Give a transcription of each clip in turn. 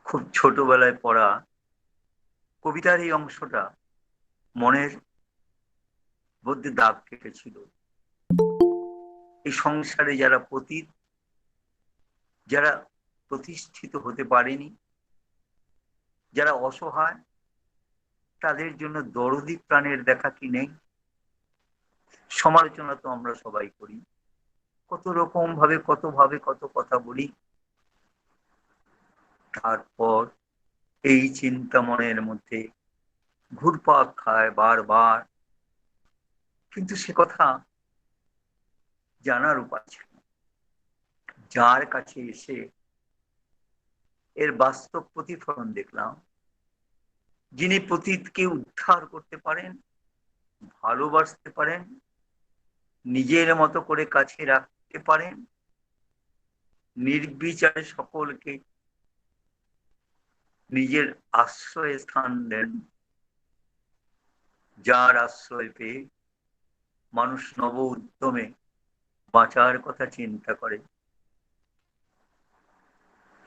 খুব ছোটবেলায় পড়া কবিতার এই অংশটা মনের মধ্যে দাগ কেটেছিল। এই সংসারে যারা পতিত, যারা প্রতিষ্ঠিত হতে পারেনি, যারা অসহায়, তাদের জন্য দরদি প্রাণের দেখা কি নেই? সমালোচনা তো আমরা সবাই করি, কত রকম ভাবে কত কথা বলি। তারপর এই চিন্তা মনের মধ্যে ঘুরপাক খায় বারবার, কিন্তু সে কথা জানার উপায় ছিল না। যার কাছে এসে এর বাস্তব প্রতিফলন দেখলাম, যিনি পতিতকে উদ্ধার করতে পারেন, ভালোবাসতে পারেন, নিজের মতো করে কাছে রাখতে পারেন, নির্বিচারে সকলকে নিজের আশ্রয় স্থান দেন, যার আশ্রয় পেয়ে মানুষ নব উদ্যমে বাঁচার কথা চিন্তা করে,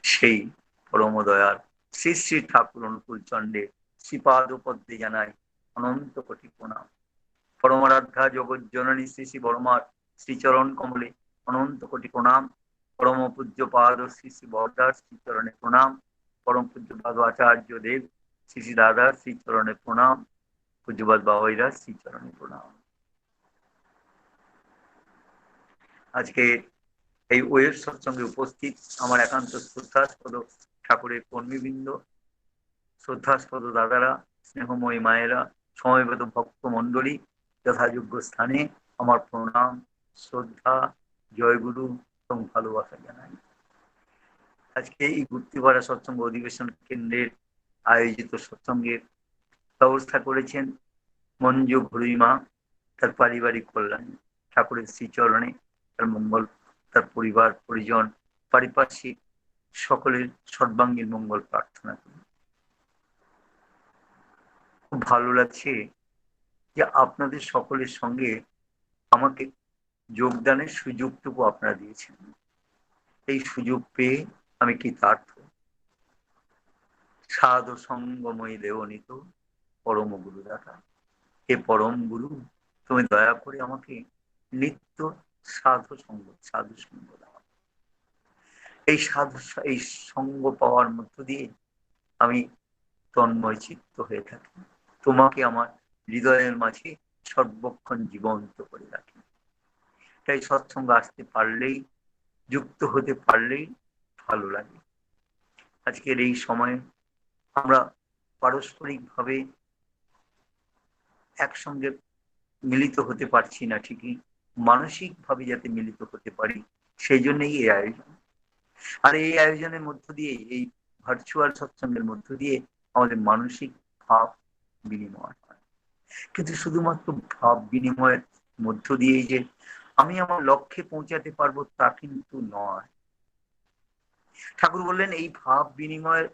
সেই পরম দয়াল শ্রী শ্রী ঠাকুর অনুকূল চন্দ্রের শ্রীপাদ পদ্মে জানায় অনন্ত কোটি প্রণাম। পরমারাধ্যা জগৎ জননী শ্রী শ্রী বর্মার শ্রীচরণ কমলে অনন্ত কোটি প্রণাম। পরম পূজ্য পাদ শ্রী শ্রী বরদার শ্রীচরণে প্রণাম। পরম পূজ্য পাদ আচার্য দেব শ্রী শ্রী দাদার শ্রীচরণে প্রণাম। পূজ্যপাদ বাবাইরা শ্রীচরণে প্রণাম। আজকে এই ওয়েব সৎসঙ্গে উপস্থিত আমার একান্ত শ্রদ্ধাস্পদ ঠাকুরের কর্মীবৃন্দ, শ্রদ্ধাস্পদ দাদারা, স্নেহময়ী মায়েরা, সমবেত ভক্ত মণ্ডলী, যথাযোগ্য স্থানে আমার প্রণাম, শ্রদ্ধা, জয়গুরু এবং ভালোবাসা জানাই। আজকে এই গুপ্তিপাড়া সৎসঙ্গ অধিবেশন কেন্দ্রের আয়োজিত সৎসঙ্গের ব্যবস্থা করেছেন মঞ্জু ভুরিমা, তার পারিবারিক কল্যাণ ঠাকুরের শ্রীচরণে তার মঙ্গল, তার পরিবার পরিজন, পারিপার্শ্বিক সকলের সর্বাঙ্গীন মঙ্গল প্রার্থনা করি। খুব ভালো লাগছে যে আপনাদের সকলের সঙ্গে আমাকে যোগদানের সুযোগটুকু আপনারা দিয়েছেন। এই সুযোগ পেয়ে আমি কৃতার্থ। সাধু সঙ্গময়ী দেওনিত পরম গুরু দাতা, হে পরম গুরু, তুমি দয়া করে আমাকে নিত্য সাধু সঙ্গ দাও। এই সাধু এই সঙ্গ পাওয়ার মধ্য দিয়ে আমি তন্ময় চিত্ত হয়ে থাকি, তোমাকে আমার হৃদয়ের মাঝে সর্বক্ষণ জীবন্ত করে রাখি। তাই সৎসঙ্গ আসতে পারলেই, যুক্ত হতে পারলেই ভালো লাগে। আজকের এই সময়ে আমরা পারস্পরিক ভাবে একসঙ্গে মিলিত হতে পারছি না ঠিকই, মানসিক ভাবে যাতে মিলিত হতে পারি সেই জন্যই এই আয়োজন। আর এই আয়োজনের মধ্য দিয়ে, এই ভার্চুয়াল সৎসঙ্গের মধ্য দিয়ে আমাদের মানসিক ভাব বিনিময় হয়। কিন্তু শুধুমাত্র ভাব বিনিময়ের মধ্য দিয়েই যে আমি আমার লক্ষ্যে পৌঁছাতে পারবো তা কিন্তু নয়। ঠাকুর বললেন এই ভাব বিনিময়ের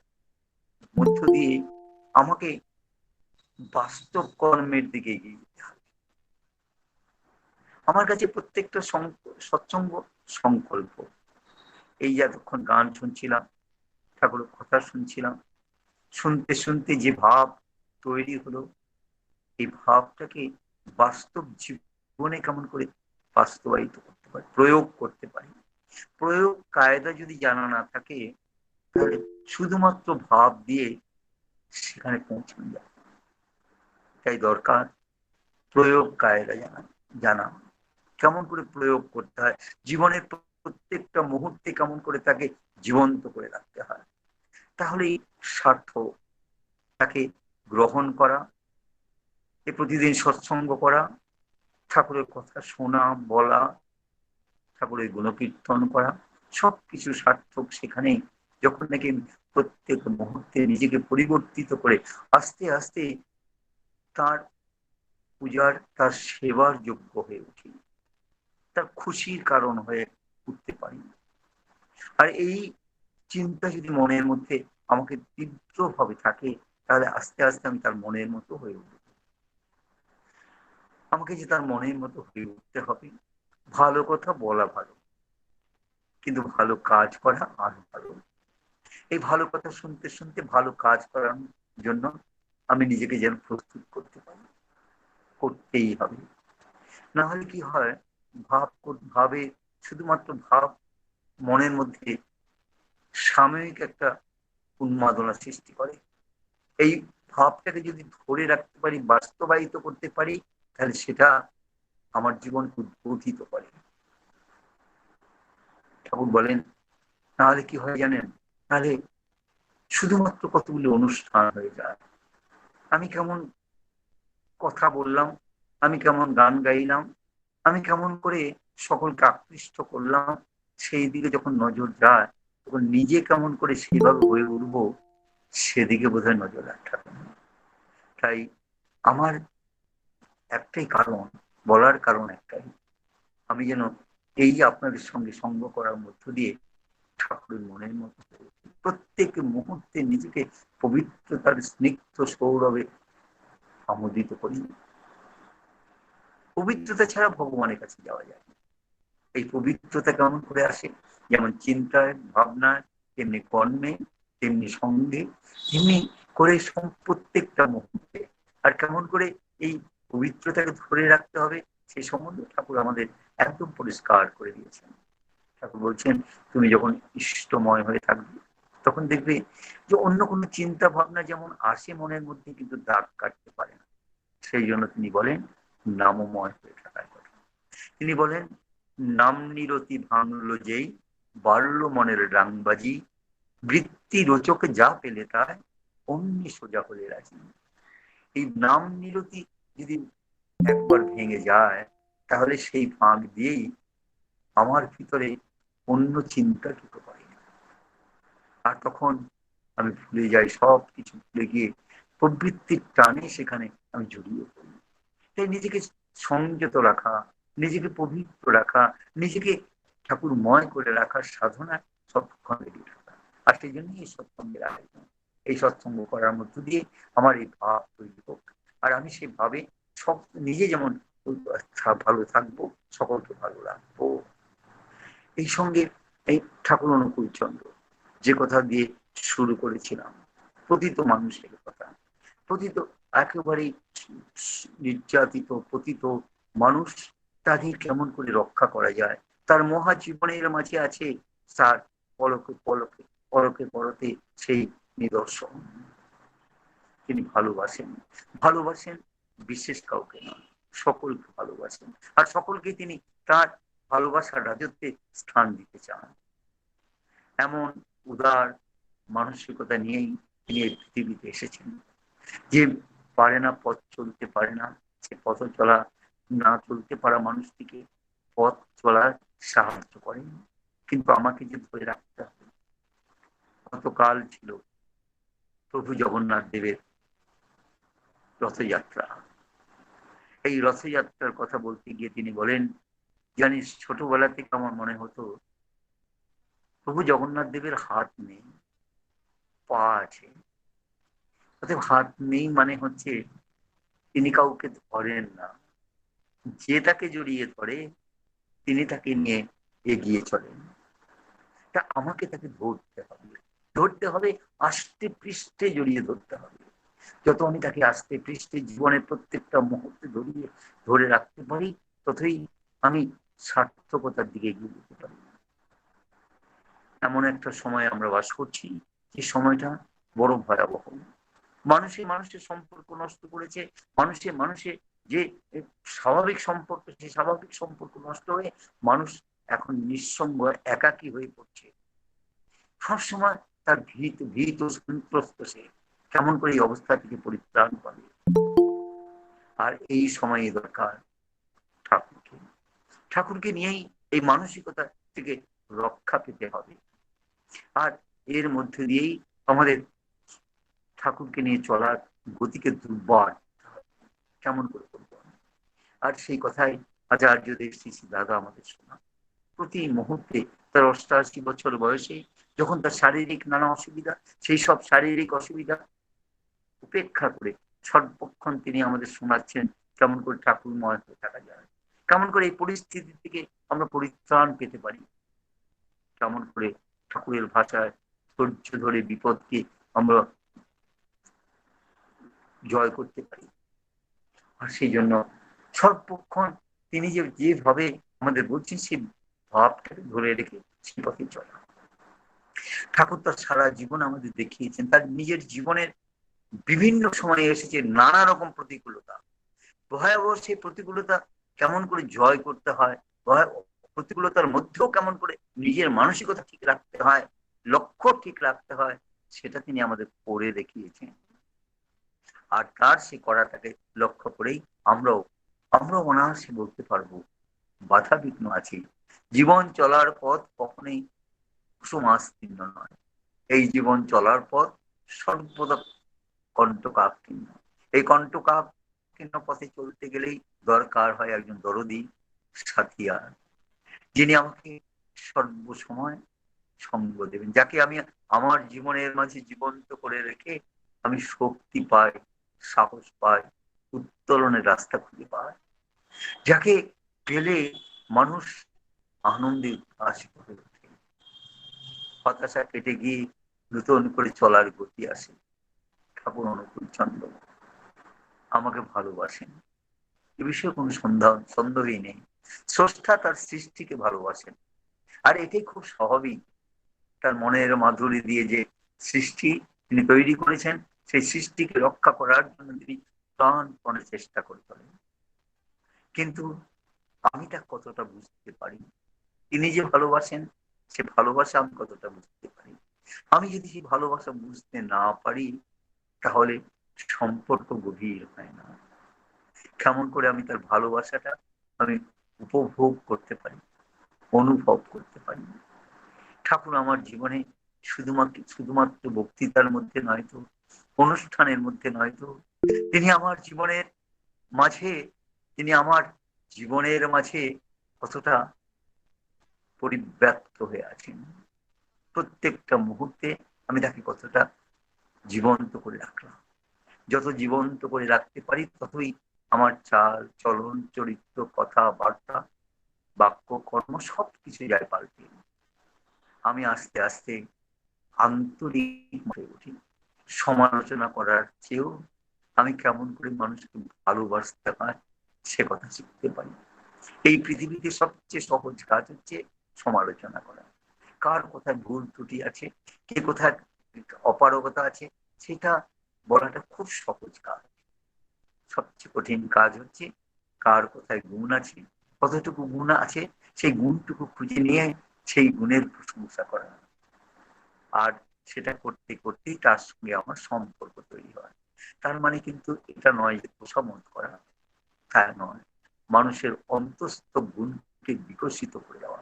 মধ্য দিয়ে আমাকে বাস্তব কর্মের দিকে এগিয়ে যেতে হবে। আমার কাছে প্রত্যেকটা সৎসঙ্গ সংকল্প। এই যে এতক্ষণ গান শুনছিলাম, ঠাকুরের কথা শুনছিলাম, শুনতে শুনতে যে ভাব তৈরি হলো, এই ভাবটাকে বাস্তব জীবনে কেমন করে বাস্তবায়িত করতে পারি, প্রয়োগ করতে পারি। প্রয়োগ কায়দা যদি জানা না থাকে, তাহলে শুধুমাত্র ভাব দিয়ে সেখানে পৌঁছানো যায়। তাই দরকার প্রয়োগ কায়দা জানা, কেমন করে প্রয়োগ করতে হয়, জীবনের প্রত্যেকটা মুহূর্তে কেমন করে তাকে জীবন্ত করে রাখতে হয়। তাহলেই সার্থক। তাকে গ্রহণ করা, এ প্রতিদিন সৎসঙ্গ করা, ঠাকুরের কথা শোনা বলা, ঠাকুরের গুণকীর্তন করা, সবকিছু সার্থক সেখানেই যখন নাকি প্রত্যেক মুহূর্তে নিজেকে পরিবর্তিত করে আস্তে আস্তে তার পূজার, তার সেবার যোগ্য হয়ে উঠি, তার খুশির কারণ হয়ে উঠতে পারি। আর এই চিন্তা যদি মনের মধ্যে আমাকে তীব্রভাবে থাকে, তাহলে আস্তে আস্তে আমি তার মনের মতো হয়ে উঠব। আমাকে যে তার মনের মতো হয়ে উঠতে হবে। ভালো কথা বলা ভালো, কিন্তু ভালো কাজ করা আরো ভালো। এই ভালো কথা শুনতে শুনতে ভালো কাজ করার জন্য আমি নিজেকে যেন প্রস্তুত করতে পারি, করতেই হবে। না হলে কি হয়, ভাবে শুধুমাত্র ভাব মনের মধ্যে সাময়িক একটা উন্মাদনা সৃষ্টি করে। এই ভাবটাকে যদি ধরে রাখতে পারি, বাস্তবায়িত করতে পারি, তাহলে সেটা আমার জীবনকে উদ্বোধিত করে। ঠাকুর বলেন, নাহলে কি হয় জানেন, তাহলে শুধুমাত্র কতগুলো অনুষ্ঠান হয়ে যায়। আমি কেমন কথা বললাম, আমি কেমন গান গাইলাম, আমি কেমন করে সকলকে আকৃষ্ট করলাম, সেই দিকে যখন নজর যায় তখন নিজে কেমন করে সেভাবে হয়ে উঠবো, সেদিকে বোধহয় নজর রাখতে হবে। তাই আমার একটাই কারণ, বলার কারণ একটাই, আমি যেন এই আপনাদের সঙ্গে সঙ্গ করার মধ্য দিয়ে ঠাকুরের মনের মতো প্রত্যেক মুহূর্তে নিজেকে পবিত্রতার স্নিগ্ধ সৌরভে আমোদিত করি। পবিত্রতা ছাড়া ভগবানের কাছে যাওয়া যায় না। এই পবিত্রতা কেমন করে আসে, যেমন চিন্তায় ভাবনায়, তেমনি কর্মে, তেমনি সঙ্গে, তেমনি করে প্রত্যেকটা মুহূর্তে। আর কেমন করে এই পবিত্রতাকে ধরে রাখতে হবে সে সম্বন্ধে ঠাকুর আমাদের একদম পরিষ্কার করে দিয়েছেন। ঠাকুর বলছেন, তুমি যখন ইষ্টময় হয়ে থাকবে তখন দেখবে যে অন্য কোনো চিন্তা ভাবনা যেমন আসে মনের মধ্যে, কিন্তু দাগ কাটতে পারে না। সেই জন্য তিনি বলেন নামময় হয়ে থাকার কথা। তিনি বলেন, নাম নিরতি ভাঙল যেই, বাড়ল মনের রাংবাজি, বৃত্তি রোচক যা পেলে তাই, অমনি সোজা হলে রাজি। এই নাম নিরতি যদি একবার ভেঙে যায়, তাহলে সেই ফাঁক দিয়েই আমার ভিতরে অন্য চিন্তা ঢুকে পড়ে। আর তখন আমি ভুলে যাই, সব কিছু ভুলে গিয়ে প্রবৃত্তির টানে সেখানে আমি জড়িয়ে পড়ি। তাই নিজেকে সংযত রাখা, নিজেকে পবিত্র রাখা, নিজেকে ঠাকুরময় করে রাখার সাধনা সৎসঙ্গে লেগে থাকা। আর সেই জন্যই এই সৎসঙ্গের আয়োজন। এই সৎসঙ্গ করার মধ্য দিয়ে আমার এই ভাব তৈরি হোক, আর আমি সেই ভাবে সব নিজে যেমন ভালো থাকবো, সকলকে ভালো রাখবো। এই সঙ্গে এই ঠাকুর অনুকূল চন্দ্র যে কথা দিয়ে শুরু করেছিলাম, প্রতিত মানুষের কথা, প্রতিত একেবারেই নির্যাতিত পতিত মানুষ, তাদের কেমন করে রক্ষা করা যায়, তার মহাজীবনের মাঝে আছে তার পলকে পলকে পরকে পরতে সেই নিদর্শন। তিনি ভালোবাসেন, ভালোবাসেন বিশেষ কাউকে নয়, সকলকে ভালোবাসেন। আর সকলকে তিনি তার ভালোবাসার রাজত্বে স্থান দিতে চান। এমন উদার মানসিকতা নিয়েই তিনি এই পৃথিবীতে এসেছেন। যে পারে না, পথ চলতে পারে না, সে পথ চলা না চলতে পারা মানুষটিকে পথ চলার সাহায্য করেন। কিন্তু আমাকে যে ধরে রাখতে হবে। গতকাল ছিল প্রভু জগন্নাথ দেবের রথযাত্রা। এই রথযাত্রার কথা বলতে গিয়ে তিনি বলেন, জানিস ছোটবেলা থেকে আমার মনে হতো প্রভু জগন্নাথ দেবের হাত নেই, পা আছে। অতএব হাত নেই মানে হচ্ছে তিনি কাউকে ধরেন না, যে তাকে জড়িয়ে ধরে তিনি তাকে নিয়ে এগিয়ে চলেন। তা আমাকে তাকে ধরতে হবে, ধরতে হবে, আস্তে পৃষ্ঠে জড়িয়ে ধরতে হবে। যত আমি তাকে আস্তে পৃষ্ঠে জীবনের প্রত্যেকটা মুহূর্তে ধরে রাখতে পারি, ততই আমি সার্থকতার দিকে এগিয়ে যেতে পারি। এমন একটা সময় আমরা বাস করছি, যে সময়টা বড় ভয়াবহ। মানুষের সম্পর্ক নষ্ট করেছে, মানুষে যে স্বাভাবিক সম্পর্ক, সেই স্বাভাবিক সম্পর্ক নষ্ট হয়ে মানুষ এখন নিঃসঙ্গ একাকী হয়ে পড়ছে। সবসময় তার ভীত সন্ত্রস্ত, সে কেমন করে এই অবস্থা থেকে পরিত্রাণ পাবে। আর এই সময় দরকার ঠাকুরকে, ঠাকুরকে নিয়েই এই মানসিকতা থেকে রক্ষা পেতে হবে। আর এর মধ্যে দিয়েই আমাদের ঠাকুরকে নিয়ে চলার গতিকে দুর্বার কেমন করে করবো। আর সেই কথাই আচার্যদেব শ্রী শ্রী দাদা আমাদের শোনা। প্রতি মুহূর্তে তার 88 বছর বয়সে যখন তার শারীরিক নানা অসুবিধা, সেই সব শারীরিক অসুবিধা উপেক্ষা করে সর্বক্ষণ তিনি আমাদের শোনাচ্ছেন কেমন করে ঠাকুরময় হয়ে থাকা যায়, কেমন করে এই পরিস্থিতি থেকে আমরা পরিত্রাণ পেতে পারি, কেমন করে ঠাকুরের ভাষায় ধৈর্য ধরে বিপদকে আমরা জয় করতে পারি। আর সেই জন্য সর্বক্ষণ তিনি যেভাবে আমাদের বলছেন সেই ভাবটাকে ধরে রেখে সেই পথে চলা। ঠাকুর তার সারা জীবন আমাদের দেখিয়েছেন, তার নিজের জীবনের বিভিন্ন সময়ে এসেছে নানা রকম প্রতিকূলতা, ভয়াবহ সেই প্রতিকূলতা কেমন করে জয় করতে হয়, প্রতিকূলতার মধ্যেও কেমন করে নিজের মানসিকতা ঠিক রাখতে হয়, লক্ষ্য ঠিক রাখতে হয়, সেটা তিনি আমাদের করে দেখিয়েছেন। আর তার সেই করাটাকে লক্ষ্য করেই আমরাও আমরাও অনায়াসে বলতে পারবো বাধা বিঘ্ন আছে। জীবন চলার পথ কখনোই কুসুমাস্তীর্ণ নয়। এই জীবন চলার পথ সর্বদা কণ্টকাকীর্ণ। এই কণ্টকাকীর্ণ পথে চলতে গেলেই দরকার হয় একজন দরদী সাথিয়ার, যিনি আমাকে সর্বসময় সঙ্গ দেবেন, যাকে আমি আমার জীবনের মাঝে জীবন্ত করে রেখে আমি শক্তি পাই, সাহস পাই, উত্তরণের রাস্তা খুঁজে পাই, যাকে পেলে মানুষ আনন্দে উদ্ভাসিত হয়ে ওঠে, হতাশা কেটে গিয়ে নতুন করে চলার গতি আসে। ঠাকুর অনুকূল চন্দ্র আমাকে ভালোবাসেন, এ বিষয়ে কোনো সন্দেহই নেই। স্রষ্টা তার সৃষ্টিকে ভালোবাসেন, আর এটাই খুব স্বাভাবিক। তার মনের মাধুরী দিয়ে যে সৃষ্টি তিনি তৈরি করেছেন, সেই সৃষ্টিকে রক্ষা করার জন্য তিনি প্রাণপণে চেষ্টা করে চলেন। কিন্তু আমি তা কতটা বুঝতে পারি, তিনি যে ভালোবাসেন সে ভালোবাসা আমি কতটা বুঝতে পারি। আমি যদি সেই ভালোবাসা বুঝতে না পারি, তাহলে সম্পর্ক গভীর হয় না। কেমন করে আমি তার ভালোবাসাটা আমি উপভোগ করতে পারি, অনুভব করতে পারি। ঠাকুর আমার জীবনে শুধুমাত্র বক্তৃতার মধ্যে নয়তো, অনুষ্ঠানের মধ্যে নয়তো, তিনি আমার জীবনের মাঝে তিনি আমার জীবনের মাঝে কতটা পরিব্যাপ্ত হয়ে আছেন। প্রত্যেকটা মুহূর্তে আমি তাকে কতটা জীবন্ত করে রাখলাম। যত জীবন্ত করে রাখতে পারি ততই আমার চাল চলন চরিত্র কথাবার্তা বাক্য কর্ম সবকিছু যায় পাল্টে। আমি আস্তে আস্তে আন্তরিক হয়ে উঠি। সমালোচনা করার চেয়েও আমি কেমন করে মানুষকে ভালোবাসতে হয় সে কথা শিখতে পারি। এই পৃথিবীতে সবচেয়ে সহজ কাজ হচ্ছে সমালোচনা করা। কার কোথায় ভুল ত্রুটি আছে, কে কোথায় অপারগতা আছে, সেটা বলাটা খুব সহজ কাজ। সবচেয়ে কঠিন কাজ হচ্ছে কার কোথায় গুণ আছে, কতটুকু গুণ আছে, সেই গুণটুকু খুঁজে নিয়ে সেই গুণের প্রশংসা করা। আর সেটা করতে করতেই তার সঙ্গে আমার সম্পর্ক তৈরি হয়। তার মানে কিন্তু এটা নয় যে তোষামোদ করা, তা নয়। মানুষের অন্তস্থ গুণকে বিকশিত করে দেওয়া।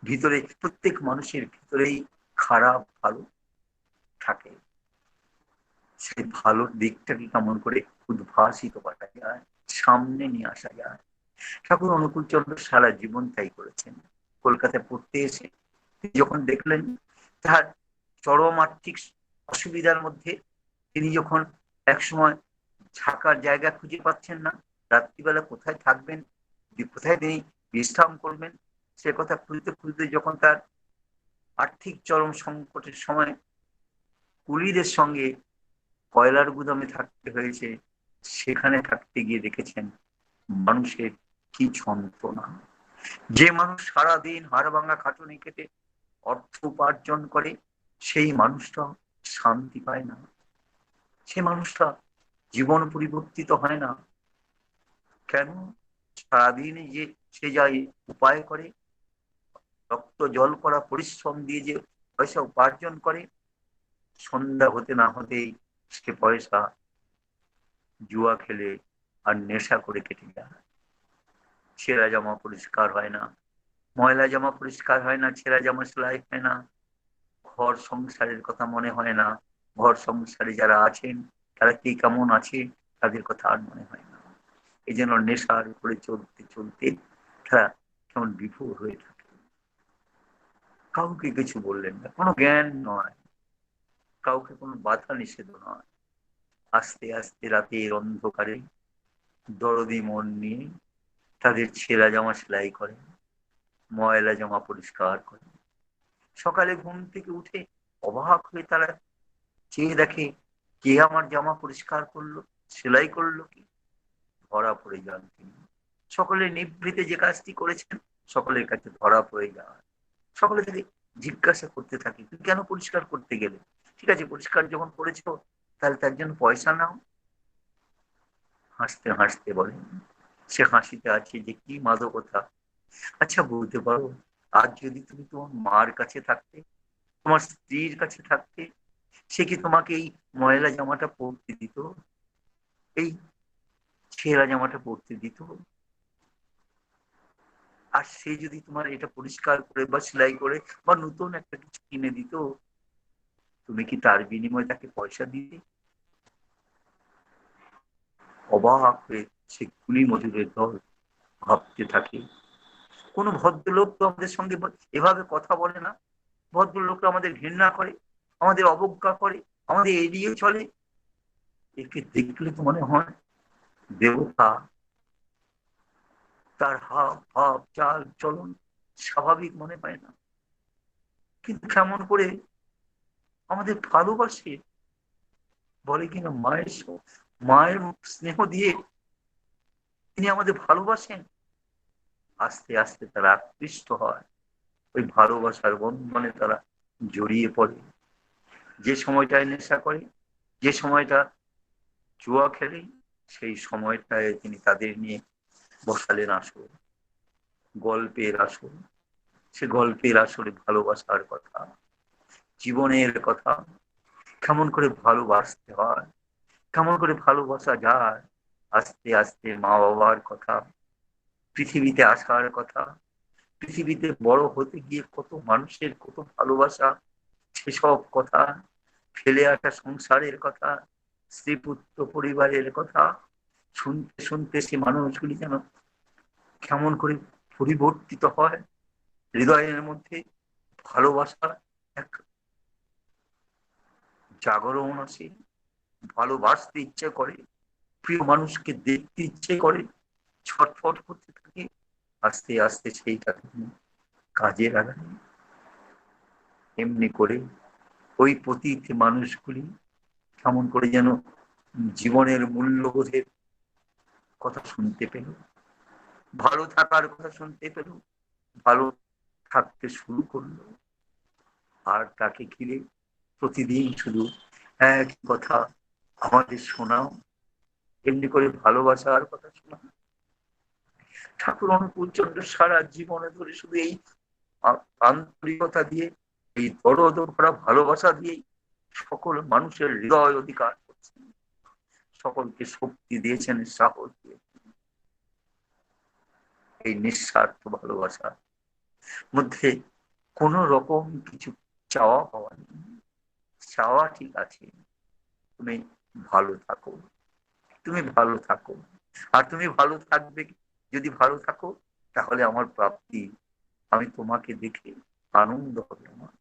ভিতরে প্রত্যেক মানুষের ভিতরেই খারাপ ভালো থাকে, সেই ভালো দিকটাকে কেমন করে উদ্ভাসিত করা যায়, সামনে নিয়ে আসা যায়। ঠাকুর অনুকূল চন্দ্র সারা জীবন তাই করেছেন। কলকাতায় পড়তে এসে যখন দেখলেন তার চরম আর্থিক অসুবিধার মধ্যে তিনি যখন একসময় থাকার জায়গা খুঁজে পাচ্ছেন না, রাত্রিবেলা কোথায় থাকবেন, কোথায় তিনি বিশ্রাম করবেন, সে কথা খুঁজতে খুঁজতে যখন তার আর্থিক চরম সংকটের সময় কুলিদের সঙ্গে কয়লার গুদামে থাকতে হয়েছে, সেখানে থাকতে গিয়ে দেখেছেন মানুষের কি যন্ত্রণা। যে মানুষ সারাদিন হাড়ভাঙা খাটুনি খেটে অর্থ উপার্জন করে, সেই মানুষটা শান্তি পায় না, সে মানুষটা জীবন পরিবর্তিত হয় না। কেন? সারাদিন যে সে যাই উপায় করে, রক্ত জল করা পরিশ্রম দিয়ে যে পয়সা উপার্জন করে, সন্ধ্যা হতে না হতেই সে পয়সা জুয়া খেলে আর নেশা করে কেটে যায়। ছেঁড়া জামা পরিষ্কার হয় না, ময়লা জামা পরিষ্কার হয় না, ছেঁড়া জামা সেলাই হয় না, ঘর সংসারের কথা মনে হয় না, ঘর সংসারে যারা আছেন তারা কি কেমন আছে তাদের কথা আর মনে হয় না। এই জন্য নেশার উপরে চলতে চলতে তারা কেমন বিভোর হয়ে থাকে। কাউকে কিছু বললেন না, কোনো জ্ঞান নয়, কাউকে কোনো বাধা নিষেধ নয়। আস্তে আস্তে রাতের অন্ধকারে দরদি মন নিয়ে তাদের ছেঁড়া জামা সেলাই করেন, ময়লা জামা পরিষ্কার করেন। সকালে ঘুম থেকে উঠে অবাক হয়ে তারা চেয়ে দেখে, কে আমার জামা পরিষ্কার করলো, সেলাই করলো কি? ধরা পড়ে যান তিনি। সকলে নিভৃতে যে কাজটি করেছেন, সকলের কাছে ধরা পড়ে যান। সকলে থেকে জিজ্ঞাসা করতে থাকে, তুই কেন পরিষ্কার করতে গেলে? ঠিক আছে, পরিষ্কার যখন করেছো, তাহলে তার জন্য পয়সা নাও। হাসতে হাসতে বলে, সে হাসিতে আছে যে কি মাদকতা। আচ্ছা বলতে পারো, আজ যদি তুমি তোমার মার কাছে থাকতে, তোমার স্ত্রীর কাছে থাকতে, সে কি তোমাকে এই ময়লা জামাটা পরতে দিত? এই ছেঁড়া জামাটা পরতে দিত? আর সে যদি তোমার এটা পরিষ্কার করে বা সেলাই করে বা নতুন একটা কিছু কিনে দিত, তুমি কি তার বিনিময়ে তাকে পয়সা দিতে? অবাক হয়ে সে কুলি মজুরের দল ভাবতে থাকে, কোন ভদ্রলোক তো আমাদের সঙ্গে এভাবে কথা বলে না। ভদ্রলোকরা আমাদের ঘৃণা করে, আমাদের অবজ্ঞা করে, আমাদের এড়িয়ে চলে। একে দেখলে তো মনে হয় দেবতা। তার হাব ভাব চাল চলন স্বাভাবিক মনে হয় না। কিন্তু কেমন করে আমাদের ভালোবাসে, বলে কিনা মায়ের স্নেহ দিয়ে তিনি আমাদের ভালোবাসেন। আস্তে আস্তে তারা আকৃষ্ট হয়, ওই ভালোবাসার বন্ধনে তারা জড়িয়ে পড়ে। যে সময়টায় নেশা করে, যে সময়টা জুয়া খেলে, সেই সময়টায় তিনি তাদের নিয়ে বসালেন আসর, গল্পের আসর। সে গল্পের আসরে ভালোবাসার কথা, জীবনের কথা, কেমন করে ভালোবাসতে হয়, কেমন করে ভালোবাসা যায়। আস্তে আস্তে মা বাবার কথা, পৃথিবীতে আসার কথা, পৃথিবীতে বড় হতে গিয়ে কত মানুষের কত ভালোবাসা, সেসব কথা, ফেলে আসা সংসারের কথা, স্ত্রী পুত্র পরিবারের কথা শুনতে শুনতে সে মানুষগুলি যেন কেমন করে পরিবর্তিত হয়। হৃদয়ের মধ্যে ভালোবাসার এক জাগরণ আসে, ভালোবাসতে ইচ্ছে করে, প্রিয় মানুষকে দেখতে ইচ্ছে করে, ছটফট করতে থাকে। আস্তে আস্তে সেইটা কাজে লাগায়। এমনি করে ওই পতিত মানুষগুলি কেমন করে যেন জীবনের মূল্যবোধের কথা শুনতে পেল, ভালো থাকার কথা শুনতে পেল, ভালো থাকতে শুরু করলো। আর তাকে ঘিরে প্রতিদিন শুধু এক কথা, আমাদের শোনাও, এমনি করে ভালোবাসার কথা শোনাও। ঠাকুর অনুকূল চন্দ্র সারা জীবনে ধরে শুধু এই আন্তরিকতা দিয়ে, এই দরদ ভরা ভালোবাসা দিয়েই সকল মানুষের হৃদয় অধিকার করছেন, সকলকে শক্তি দিয়েছেন, সাহস দিয়েছেন। এই নিঃস্বার্থ ভালোবাসা মধ্যে কোন রকম কিছু চাওয়া পাওয়া নেই। চাওয়া ঠিক আছে, তুমি ভালো থাকো, তুমি ভালো থাকো, আর তুমি ভালো থাকবে। যদি ভালো থাকো, তাহলে আমার প্রাপ্তি, আমি তোমাকে দেখে আনন্দ হবে আমার,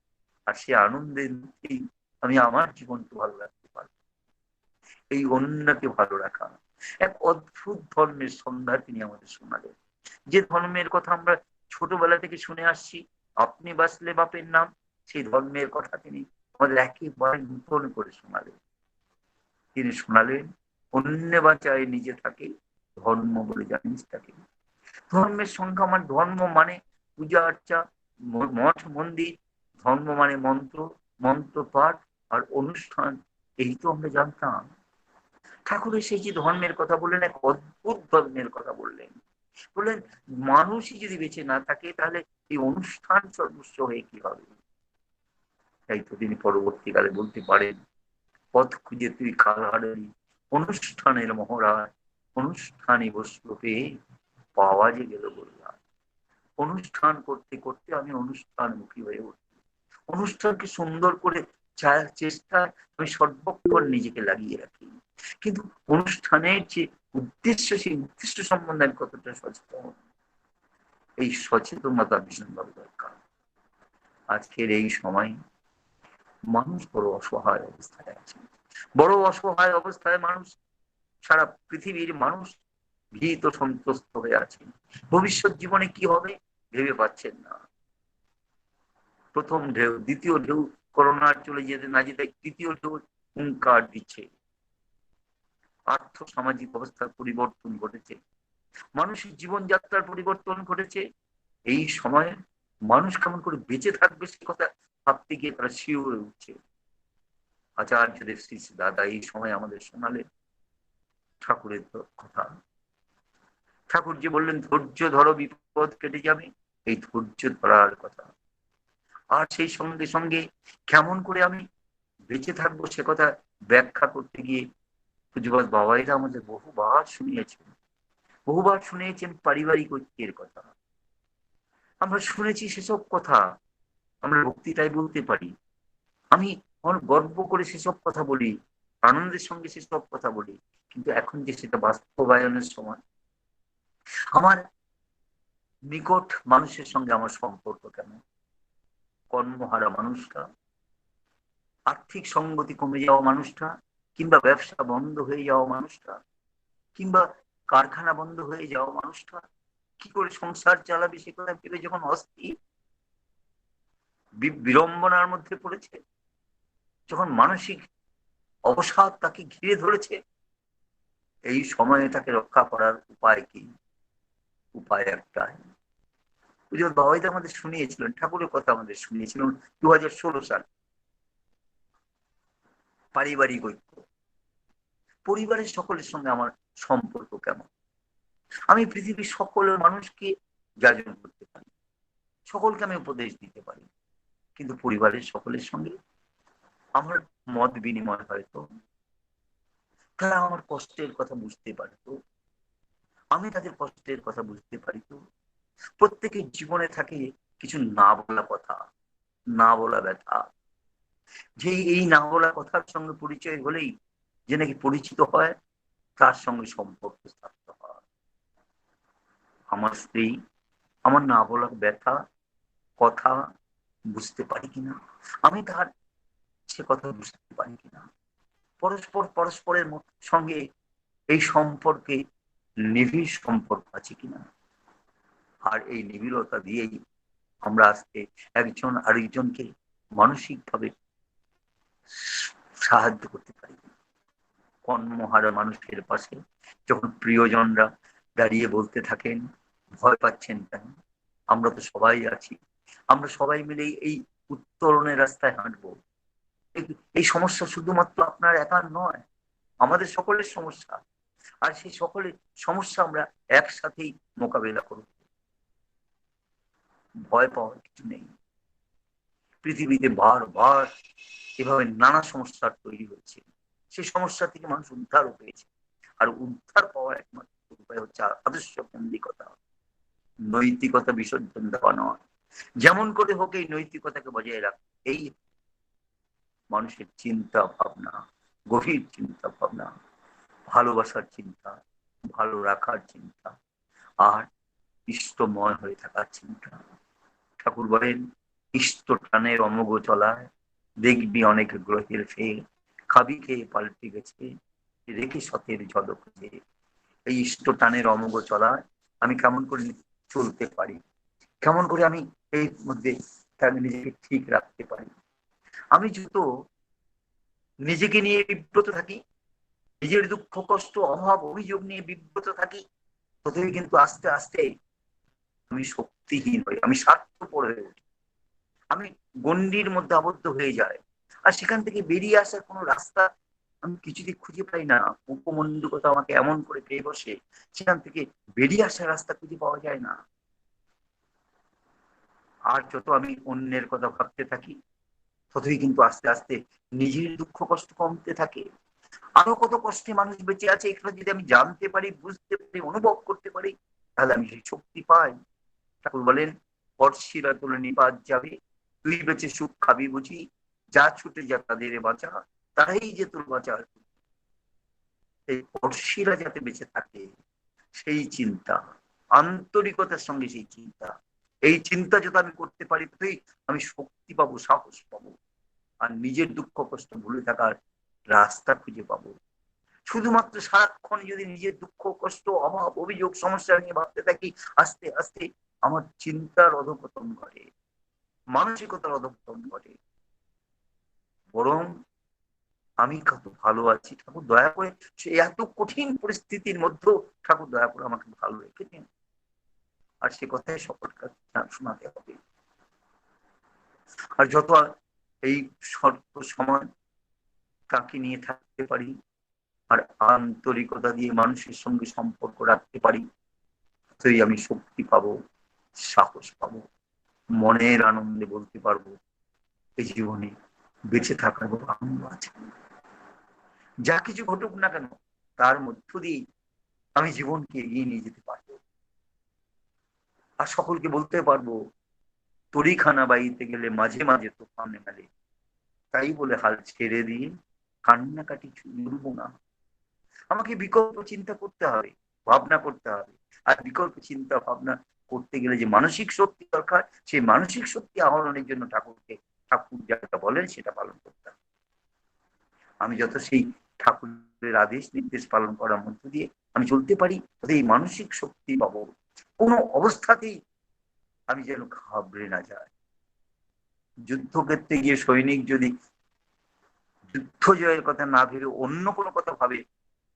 আর সে আনন্দের মধ্যেই আমি আমার জীবনকে ভালো রাখতে পারবো। এই অন্যকে ভালো রাখা এক অদ্ভুত ধর্মের সন্ধ্যা তিনি আমাদের শোনালেন। যে ধর্মের কথা আমরা ছোটবেলা থেকে শুনে আসছি, আপনি বাঁচলে বাপের নাম, সেই ধর্মের কথা তিনি আমাদের একেবারে নূতন করে শোনালেন। তিনি শোনালেন, অন্য বাঁচায় নিজে থাকে, ধর্ম বলে জানিস তাকে। ধর্মের সংখ্যা মানে, ধর্ম মানে পূজা আর্চা, মঠ মন্দির, ধর্ম মানে মন্ত্র, মন্ত্র পাঠ আর অনুষ্ঠান, এই তো আমরা জানতাম। ঠাকুর সেই যে ধর্মের কথা বললেন, এক অদ্ভুত ধর্মের কথা বললেন। বললেন, মানুষই যদি বেঁচে না থাকে, তাহলে এই অনুষ্ঠান সর্বস্ব হয়ে কি হবে? তাই তো তিনি পরবর্তীকালে বলতে পারেন, পথ খুঁজে তুই কাল হারালি, অনুষ্ঠানের মহড়ায় অনুষ্ঠানই বসলো পেয়ে পাওয়া যে গেল বললাম। অনুষ্ঠান করতে করতে আমি অনুষ্ঠান মুখী হয়ে উঠি, অনুষ্ঠানকে সুন্দর করে চেষ্টা আমি সর্বক্ষণ নিজেকে লাগিয়ে রাখি। কিন্তু অনুষ্ঠানের যে উদ্দেশ্য, সেই উদ্দেশ্য সম্বন্ধে আমি কতটা সচেতন, এই সচেতনতা ভীষণভাবে দরকার। আজকের এই সময় মানুষ বড় অসহায় অবস্থায় আছে, বড় অসহায় অবস্থায় মানুষ, সারা পৃথিবীর মানুষ ভীত সন্ত্রস্ত হয়ে আছে। ভবিষ্যৎ জীবনে কি হবে ভেবে পাচ্ছেন না। প্রথম ঢেউ, দ্বিতীয় ঢেউ করোনা চলে যেতে না যেতে তৃতীয় ডোজ হুঙ্কার দিচ্ছে। আর্থ সামাজিক অবস্থার পরিবর্তন ঘটেছে, মানুষের জীবনযাত্রার পরিবর্তন ঘটেছে। এই সময়ে মানুষ কেমন করে বেঁচে থাকবে সে কথা ভাবতে গিয়ে তারা শিউরে উঠছে। আচার্যদেব শ্রী শ্রী দাদা এই সময় আমাদের শোনালেন ঠাকুরের কথা। ঠাকুর যে বললেন ধৈর্য ধরো বিপদ কেটে যাবে, এই ধৈর্য ধরার কথা। আর সেই সঙ্গে সঙ্গে কেমন করে আমি বেঁচে থাকবো সে কথা ব্যাখ্যা করতে গিয়ে পূজ্যপাদ বাবাইরা আমাদের বহুবার শুনিয়েছেন পারিবারিক ঐক্যের কথা। আমরা শুনেছি সেসব কথা, আমরা ভক্তিটাই বলতে পারি। আমি গর্ব করে সেসব কথা বলি, আনন্দের সঙ্গে সেসব কথা বলি, কিন্তু এখন যে সেটা বাস্তবায়নের সময়, আমার নিকট মানুষের সঙ্গে আমার সম্পর্ক কেমন? কর্মহারা মানুষটা, আর্থিক সঙ্গতি কমে যাওয়া মানুষটা, কিংবা ব্যবসা বন্ধ হয়ে যাওয়া মানুষটা, কিংবা কারখানা বন্ধ হয়ে যাওয়া মানুষটা কি করে সংসার চালাবে সে কথা ভেবে যখন অস্থির বিড়ম্বনার মধ্যে পড়েছে, যখন মানসিক অবসাদ তাকে ঘিরে ধরেছে, এই সময়ে তাকে রক্ষা করার উপায় কি? উপায় একটাই। পুজোর বাবাইদা আমাদের শুনিয়েছিলেন, ঠাকুরের কথা আমাদের শুনিয়েছিলেন 2016 সাল। পারিবারিক ঐক্য, পরিবারের সকলের সঙ্গে আমার সম্পর্ক কেমন? আমি পৃথিবীর সকল মানুষকে যাজন করতে পারি, সকলকে আমি উপদেশ দিতে পারি, কিন্তু পরিবারের সকলের সঙ্গে আমার মত বিনিময় হয়তো, তারা আমার কষ্টের কথা বুঝতে পারতো, আমি তাদের কষ্টের কথা বুঝতে পারি। তো প্রত্যেকের জীবনে থাকে কিছু না বলা কথা, না বলা ব্যথা, যে এই না বলা কথার সঙ্গে পরিচয় হলেই যে নাকি পরিচিত হয়, তার সঙ্গে সম্পর্ক স্থাপিত হয়। আমার স্ত্রী আমার না বলা ব্যথা কথা বুঝতে পারি কিনা, আমি তার সে কথা বুঝতে পারি কিনা, পরস্পরের সঙ্গে এই সম্পর্কে নিবিড় সম্পর্ক আছে কিনা। আর এই নিবিড়তা দিয়েই আমরা আজকে একজন আরেকজনকে মানসিক ভাবে সাহায্য করতে পারি। কর্মহারা মানুষের পাশে যখন প্রিয়জনরা দাঁড়িয়ে বলতে থাকেন ভয় পাচ্ছেন কেন, আমরা তো সবাই আছি, আমরা সবাই মিলে এই উত্তরণের রাস্তায় হাঁটবো। এই সমস্যা শুধুমাত্র আপনার একার নয়, আমাদের সকলের সমস্যা। আর সেই সকলের সমস্যা আমরা একসাথেই মোকাবেলা করব। ভয় পাওয়ার কিছু নেই। পৃথিবীতে বারবার এভাবে নানা সমস্যার তৈরি হয়েছে, সেই সমস্যা থেকে মানুষ উদ্ধারও পেয়েছে। আর উদ্ধার পাওয়ার একমাত্র উপায় হচ্ছে আদর্শ কেন্দ্রিকতা, নৈতিকতা বিসর্জন দেওয়া নয়। যেমন করে হোক এই নৈতিকতাকে বজায় রাখ, এই মানুষের চিন্তা ভাবনা, গভীর চিন্তা ভাবনা, ভালোবাসার চিন্তা, ভালো রাখার চিন্তা, আর ইষ্টময় হয়ে থাকার চিন্তা। ঠাকুর বলেন ইষ্ট টানের অমোঘ চলায় দেখবি অনেক গ্রহের ফের, খাবি খেয়ে পাল্টে গেছে রেখে সতের জল খুঁজে। এই ইষ্ট টানের অমোঘ চলায় আমি কেমন করে চলতে পারি, কেমন করে আমি এই মধ্যে নিজেকে ঠিক রাখতে পারি। আমি যত নিজেকে নিয়ে বিব্রত থাকি, নিজের দুঃখ কষ্ট অভাব অভিযোগ নিয়ে বিব্রত থাকি, ততই কিন্তু আস্তে আস্তে আমি শক্তিহীন হই, আমি স্বার্থপর হয়ে উঠি, আমি গণ্ডির মধ্যে আবদ্ধ হয়ে যাই। আর সেখান থেকে বেরিয়ে আসার কোনো রাস্তা আমি কিছুতেই খুঁজে পাই না। উপমন্ডুকতা আমাকে এমন করে পেয়ে বসে, সেখান থেকে বেরিয়ে আসার রাস্তা খুঁজে পাওয়া যায় না। আর যত আমি অন্যের কথা ভাবতে থাকি, ততই কিন্তু আস্তে আস্তে নিজের দুঃখ কষ্ট কমতে থাকে। আরো কত কষ্টে মানুষ বেঁচে আছে, এখানে যদি আমি জানতে পারি, বুঝতে পারি, অনুভব করতে পারি, তাহলে আমি সেই শক্তি পাই। ঠাকুর বলেন পরশিরা তোলে নিপাত যাবে, তুই বেঁচে সুখ খাবি বুঝি, যা ছুটে যা তাদের বাঁচা, তারাই যে তোর বাঁচা। এই পরশিরা যাতে বেঁচে থাকে সেই চিন্তা, আন্তরিকতার সঙ্গে সেই চিন্তা, এই চিন্তা যদি আমি করতে পারি, তবেই আমি শক্তি পাবো, সাহস পাবো, আর নিজের দুঃখ কষ্ট ভুলে থাকার রাস্তা খুঁজে পাবো। শুধুমাত্র সারাক্ষণ যদি নিজের দুঃখ কষ্ট অভাব অভিযোগ সমস্যা নিয়ে ভাবতে থাকি, আস্তে আস্তে আমার চিন্তার অধঃপতন ঘটে, মানসিকতার অধঃপতন ঘটে। বরং আমি কত ভালো আছি, ঠাকুর দয়া করে সে এত কঠিন পরিস্থিতির মধ্যেও ঠাকুর দয়া করে আমাকে ভালো রেখেছেন। আর সে কথাই সকল কাছে শোনাতে হবে। আর যত এই স্বল্প সময় তাকে নিয়ে থাকতে পারি আর আন্তরিকতা দিয়ে মানুষের সঙ্গে সম্পর্ক রাখতে পারি, ততই আমি শক্তি পাবো, সাহস পাবো, মনের আনন্দে বলতে পারবো এই জীবনে বেঁচে থাকার বড় আনন্দ আছে। যা কিছু ঘটুক না কেন, তার মধ্য দিয়ে আমি জীবনকে এগিয়ে নিয়ে যেতে পারবো। আর সকলকে বলতে পারবো, তরিখানা বাইতে গেলে মাঝে মাঝে তুফান মেলে, তাই বলে হাল ছেড়ে দিয়ে কান্নাকাটি ছুড়বো না। আমাকে বিকল্প চিন্তা করতে হবে, ভাবনা করতে হবে। আর বিকল্প চিন্তা ভাবনা করতে গেলে যে মানসিক শক্তি দরকার, সেই মানসিক শক্তি আহরণের জন্য ঠাকুর যেটা বলেন সেটা পালন করতে হবে। আমি যত সেই ঠাকুরের আদেশ নির্দেশ পালন করার মধ্য দিয়ে আমি চলতে পারি, এই মানসিক শক্তি পাবো। কোনো অবস্থাতেই আমি যেন ঘাবড়ে না যাই। যুদ্ধক্ষেত্রে গিয়ে সৈনিক যদি যুদ্ধ জয়ের কথা না ভেবে অন্য কোনো কথা ভাবে,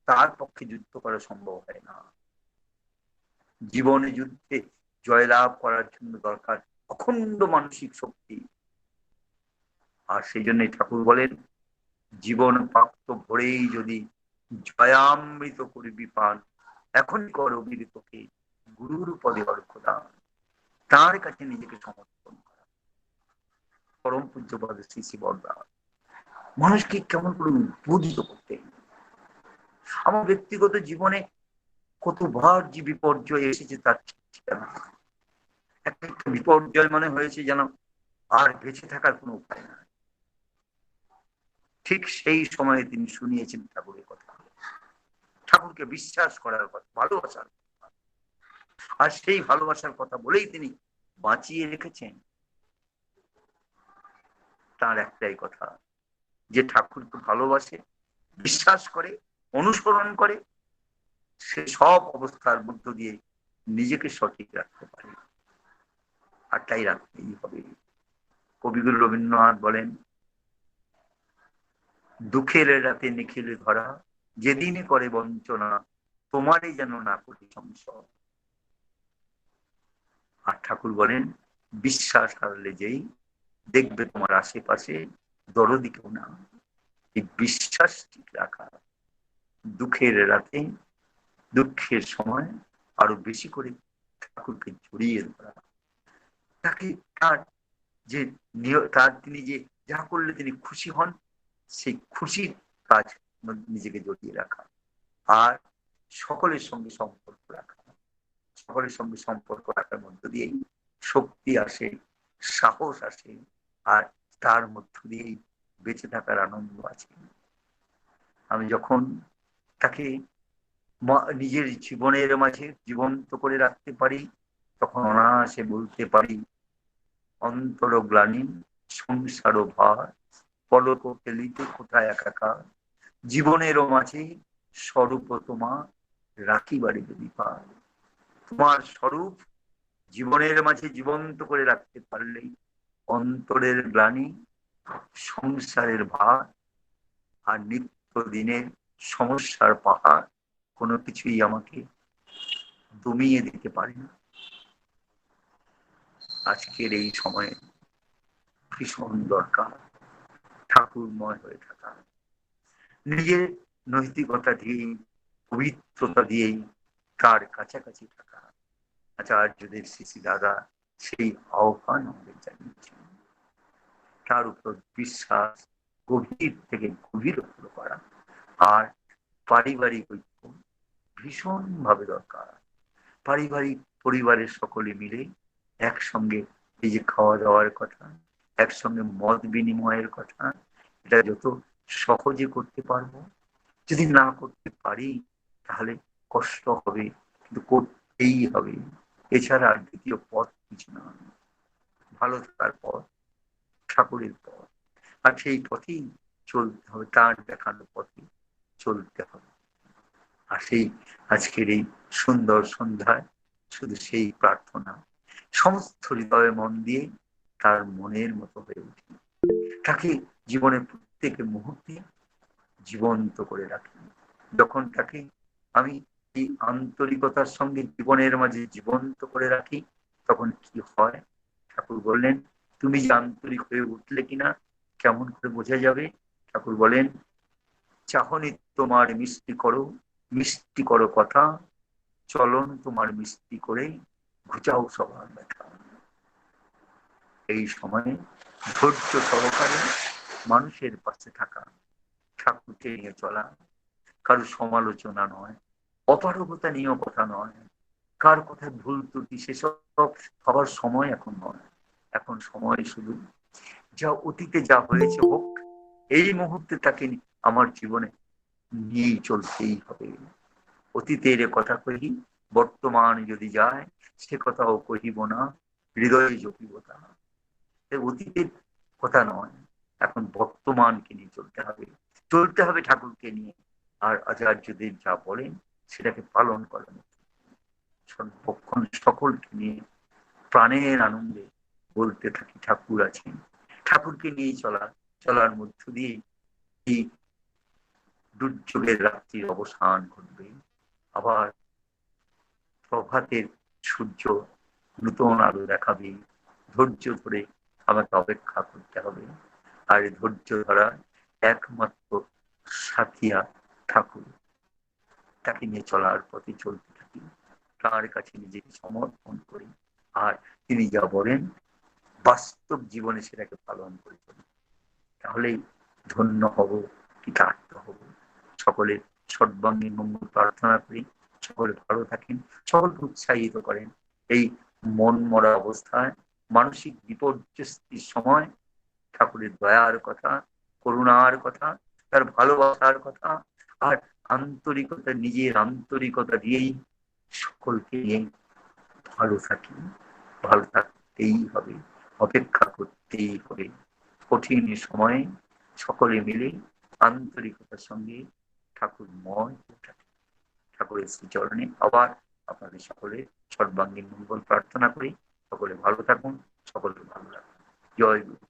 তার পক্ষে যুদ্ধ করা সম্ভব হয় না। জীবনে যুদ্ধে জয়লাভ করার জন্য দরকার অখণ্ড মানসিক শক্তি। আর সেই জন্যই ঠাকুর বলেন, জীবন পাক্ত ভরেই যদি জয়ামৃত করবি পান, এখন কর অবিরতকে গুরুর পদে অর্ঘদান। তার কাছে নিজেকে সমর্পণ করা। পরম পূজ্যপাদ শ্রী শ্রী বরদা মানুষকে কেমন করে উদ্বোধিত করতে। আমার ব্যক্তিগত জীবনে কতবার যে বিপর্যয় এসেছে তার ঠিকানা। একটা বিপর্যয় মনে হয়েছে যেন আর বেঁচে থাকার কোনো উপায় নাই। ঠিক সেই সময়ে তিনি শুনিয়েছেন ঠাকুরের কথা, ঠাকুরকে বিশ্বাস করার কথা, ভালোবাসার কথা। আর সেই ভালোবাসার কথা বলেই তিনি বাঁচিয়ে রেখেছেন। তার একটাই কথা, যে ঠাকুরকে ভালোবাসে, বিশ্বাস করে, অনুসরণ করে, সে সব অবস্থার মধ্য দিয়ে নিজেকে সঠিক রাখতে পারে। আর তাই রাখতেই হবে। কবিগুরু রবীন্দ্রনাথ বলেন, দুঃখের রাতে নিখিলে ধরা, যেদিনে করে বঞ্চনা, তোমারই যেন না করি সংশয়। আর ঠাকুর বলেন, বিশ্বাস হারলে যেই দেখবে তোমার আশেপাশে দরদি কেউ না। এই বিশ্বাস ঠিক রাখা, দুঃখের রাতে, দুঃখের সময় আরো বেশি করে ঠাকুরকে জড়িয়ে ধরা, তাকে তার যে তার তিনি যে যা করলে তিনি খুশি হন, সেই খুশির কাজ নিজেকে জড়িয়ে রাখা। আর সকলের সঙ্গে সম্পর্ক রাখা, সকলের সঙ্গে সম্পর্ক রাখার মধ্য দিয়েই শক্তি আসে, সাহস আসে। আর তার মধ্য দিয়েই বেঁচে থাকার আনন্দ আছে। আমি যখন তাকে নিজের জীবনের মাঝে জীবন্ত করে রাখতে পারি, তখন অনায়াসে বলতে পারি, অন্তর গ্লানি সংসার ভার, পলক ফেলিতে কোথায় একাকার, জীবনেরও মাঝে স্বরূপ তোমার রাখিবারে যদি পায়। তোমার স্বরূপ জীবনের মাঝে জীবন্ত করে রাখতে পারলেই অন্তরের গ্লানি, সংসারের ভার আর নিত্য দিনের সমস্যার পাহাড় কোনো কিছুই আমাকে দমিয়ে দিতে পারে না। আজকের এই সময়ে ভীষণ দরকার ঠাকুরময় হয়ে থাকা, নিজের নৈতিকতা দিয়েই, পবিত্রতা দিয়েই তার কাছাকাছি থাকা। আচার্যদের শ্রী দাদা সেই আহ্বান আমাদের জানিয়েছেন। তার উপর বিশ্বাস গভীর থেকে গভীর করা। আর পারিবারিক ঐক্য ভীষণ ভাবে দরকার। পারিবারিক পরিবারের সকলে মিলে একসঙ্গে এই যে খাওয়া দাওয়ার কথা, একসঙ্গে মত বিনিময়ের কথা, এটা যত সহজে করতে পারবো। যদি না করতে পারি তাহলে কষ্ট হবে, কিন্তু করতেই হবে। এছাড়া আর দ্বিতীয় পথ কিছু না। ভালো থাকার পথ ঠাকুরের পথ, আর সেই পথেই চলতে হবে, তার দেখানো পথে চলতে হবে। আর সেই আজকের এই সুন্দর সন্ধ্যায় শুধু সেই প্রার্থনা, সমস্ত হৃদয়ে মন দিয়ে তার মনের মতো হয়ে উঠি। তাকে জীবনের প্রত্যেক মুহূর্তে জীবন্ত করে রাখি। যখন তাকে আমি এই আন্তরিকতার সঙ্গে জীবনের মাঝে জীবন্ত করে রাখি, তখন কি হয়? ঠাকুর বললেন, তুমি যে আন্তরিক হয়ে উঠলে কিনা কেমন করে বোঝা যাবে? ঠাকুর বলেন, চাহনি তোমার মিষ্টি করো কথা, চলন তোমার মিষ্টি করে ঘুচাও সবার ব্যথা। এই সময়ে ধৈর্য সহকারে মানুষের পাশে থাকা, ঠাকুরকে নিয়ে চলা, কারো সমালোচনা নয়, অপারগতা নিয়েও কথা নয়, কার কথায় ভুল ত্রুটি সেসব সবার সময় এখন নয়। এখন সময় শুধু যা অতীতে যা হয়েছে হোক, এই মুহূর্তে তাকে আমার জীবনে নিয়েই চলতেই হবে। অতীতের কথা কহি, বর্তমান যদি যায় সে কথাও কহিব না, হৃদয়ে জপিব তা। অতীতের কথা নয়, এখন বর্তমানকে নিয়ে চলতে হবে ঠাকুরকে নিয়ে। আর আচার্যদেব যা বলেন সেটাকে পালন করেন, সর্বক্ষণ সকলকে নিয়ে প্রাণের আনন্দে বলতে থাকি ঠাকুর আছেন। ঠাকুরকে নিয়ে চলার মধ্য দিয়ে এই দুর্যোগের রাত্রির অবসান ঘটবে। আবার প্রভাতের সূর্য নূতন আলো দেখাবে। ধৈর্য ধরে আমাকে অপেক্ষা করতে হবে। আর ধৈর্য ধরা একমাত্র সাথিয়া ঠাকুর। তাকে নিয়ে চলার পথে চলতে থাকি, তার কাছে নিজেকে সমর্পণ করি। আর তিনি যা বলেন বাস্তব জীবনে সেটাকে পালন করে চলি। তাহলেই ধন্য হব, কৃতার্থ হব। সকলে সর্বাঙ্গীন মঙ্গল প্রার্থনা করি। সকলে ভালো থাকেন, সকলকে উৎসাহিত করেন। এই মন মরা অবস্থায়, মানসিক বিপর্যস্তির সময় ঠাকুরের দয়ার কথা, করুণার কথা, তার ভালোবাসার কথা, আর আন্তরিকতা, নিজের আন্তরিকতা দিয়েই সকলকে নিয়ে ভালো থাকি। ভালো থাকতেই হবে, অপেক্ষা করতেই হবে। কঠিন সময়ে সকলে মিলে আন্তরিকতার সঙ্গে ঠাকুরময় ঠাকুরের শ্রীচরণে আবার আপনাদের সকলে সর্বাঙ্গীন মঙ্গল প্রার্থনা করি। সকলে ভালো থাকুন, সকলে ভালো রাখুন। জয় গুরু।